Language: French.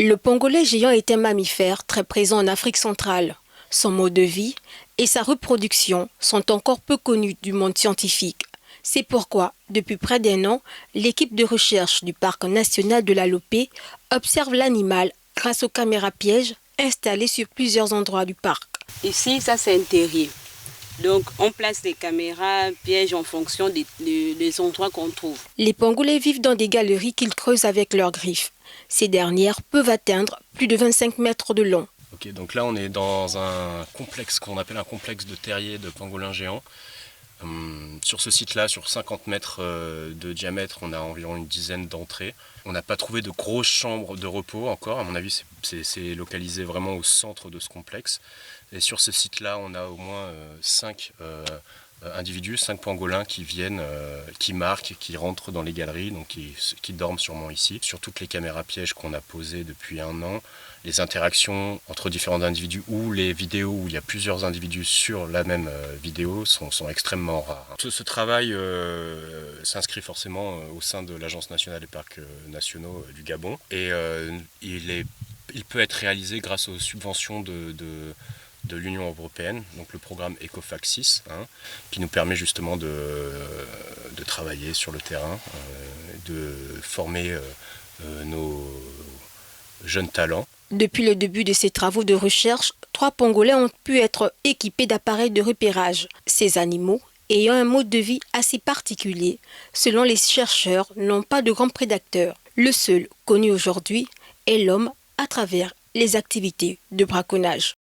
Le pangolin géant est un mammifère très présent en Afrique centrale. Son mode de vie et sa reproduction sont encore peu connus du monde scientifique. C'est pourquoi, depuis près d'un an, l'équipe de recherche du Parc national de la Lopé observe l'animal grâce aux caméras pièges installées sur plusieurs endroits du parc. Ici, ça c'est un terrier. Donc, on place des caméras pièges en fonction des endroits qu'on trouve. Les pangolins vivent dans des galeries qu'ils creusent avec leurs griffes. Ces dernières peuvent atteindre plus de 25 mètres de long. Ok, donc là on est dans un complexe qu'on appelle un complexe de terriers de pangolins géants. Sur ce site-là, sur 50 mètres de diamètre, on a environ une dizaine d'entrées. On n'a pas trouvé de grosses chambres de repos encore. À mon avis, c'est localisé vraiment au centre de ce complexe. Et sur ce site-là, on a au moins 5 individus, 5 pangolins qui viennent, qui marquent, qui rentrent dans les galeries, donc qui dorment sûrement ici. Sur toutes les caméras pièges qu'on a posées depuis un an, les interactions entre différents individus ou les vidéos où il y a plusieurs individus sur la même vidéo sont extrêmement rares. Ce travail s'inscrit forcément au sein de l'Agence nationale des parcs nationaux du Gabon et il peut être réalisé grâce aux subventions de l'Union européenne, donc le programme ECOFAC 6, qui nous permet justement de travailler sur le terrain, de former nos jeunes talents. Depuis le début de ces travaux de recherche, 3 pangolins ont pu être équipés d'appareils de repérage. Ces animaux, ayant un mode de vie assez particulier, selon les chercheurs, n'ont pas de grands prédateurs. Le seul connu aujourd'hui est l'homme à travers les activités de braconnage.